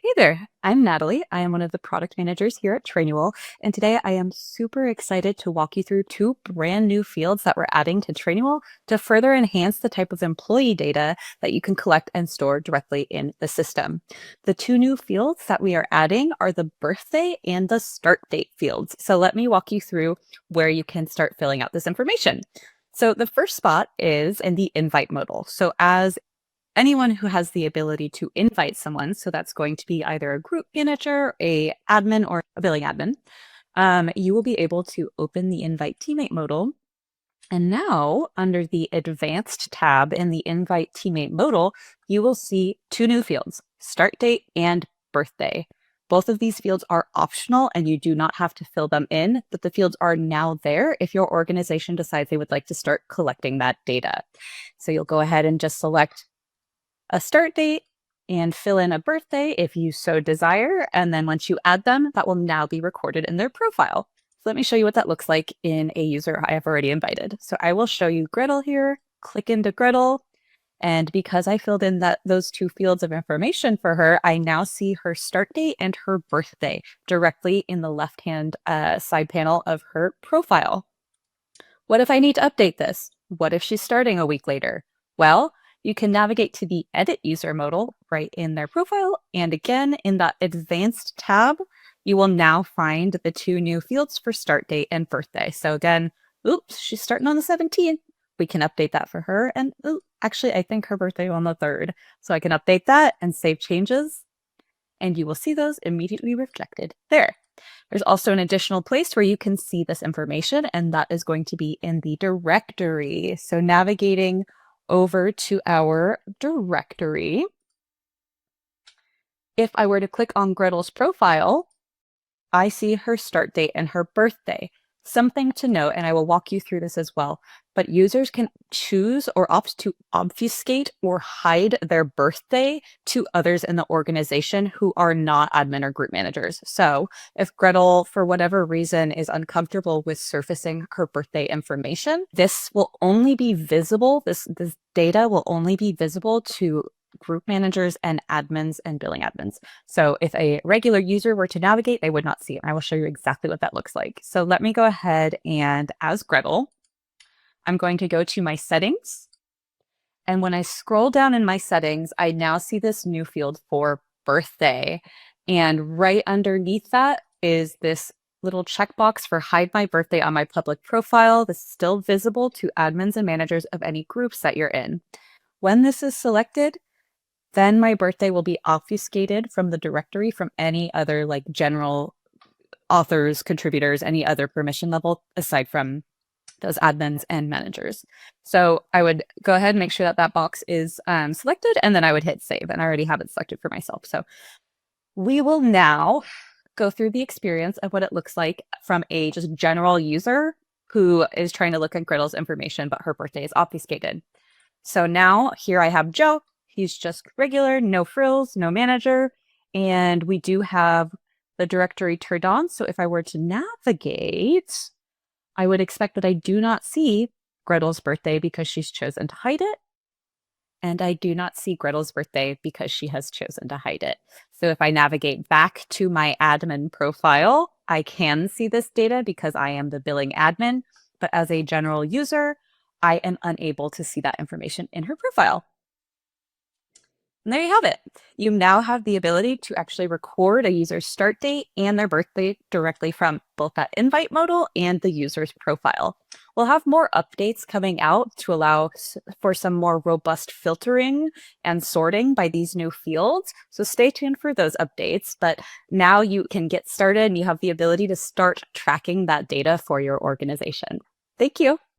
Hey there, I'm Natalie. I am one of the product managers here at Trainual, and today I am super excited to walk you through two brand new fields that we're adding to Trainual to further enhance the type of employee data that you can collect and store directly in the system. The two new fields that we are adding are the birthday and the start date fields. So let me walk you through where you can start filling out this information. So the first spot is in the invite modal. So as anyone who has the ability to invite someone, so that's going to be either a group manager, a admin, or a billing admin, you will be able to open the invite teammate modal. And now under the advanced tab in the invite teammate modal, you will see two new fields, start date and birthday. Both of these fields are optional and you do not have to fill them in, but the fields are now there if your organization decides they would like to start collecting that data. So you'll go ahead and just select a start date and fill in a birthday if you so desire. And then once you add them, that will now be recorded in their profile. So let me show you what that looks like in a user I have already invited. So I will show you Gretel here, click into Gretel. And because I filled in those two fields of information for her, I now see her start date and her birthday directly in the left-hand side panel of her profile. What if I need to update this? What if she's starting a week later? Well, you can navigate to the edit user modal right in their profile. And again, in that advanced tab, you will now find the two new fields for start date and birthday. So again, oops, she's starting on the 17th. We can update that for her. And actually, I think her birthday on the 3rd. So I can update that and save changes. And you will see those immediately reflected there. There's also an additional place where you can see this information, and that is going to be in the directory. So navigating over to our directory, if I were to click on Gretel's profile, I see her start date and her birthday. Something to note, and I will walk you through this as well, but users can choose or opt to obfuscate or hide their birthday to others in the organization who are not admin or group managers. So if Gretel, for whatever reason, is uncomfortable with surfacing her birthday information, this will only be visible, this data will only be visible to group managers and admins and billing admins. So if a regular user were to navigate, they would not see it. I will show you exactly what that looks like. So let me go ahead and as Gretel, I'm going to go to my settings. And when I scroll down in my settings, I now see this new field for birthday. And right underneath that is this little checkbox for hide my birthday on my public profile. This is still visible to admins and managers of any groups that you're in. When this is selected, then my birthday will be obfuscated from the directory from any other like general authors, contributors, any other permission level aside from those admins and managers. So I would go ahead and make sure that that box is selected, and then I would hit save, and I already have it selected for myself. So we will now go through the experience of what it looks like from a just general user who is trying to look at Gretel's information, but her birthday is obfuscated. So now here I have Joe. He's just regular, no frills, no manager. And we do have the directory turned on. So if I were to navigate, I would expect that I do not see Gretel's birthday because she's chosen to hide it. And I do not see Gretel's birthday because she has chosen to hide it. So if I navigate back to my admin profile, I can see this data because I am the billing admin. But as a general user, I am unable to see that information in her profile. And there you have it. You now have the ability to actually record a user's start date and their birthday directly from both that invite modal and the user's profile. We'll have more updates coming out to allow for some more robust filtering and sorting by these new fields. So stay tuned for those updates. But now you can get started and you have the ability to start tracking that data for your organization. Thank you.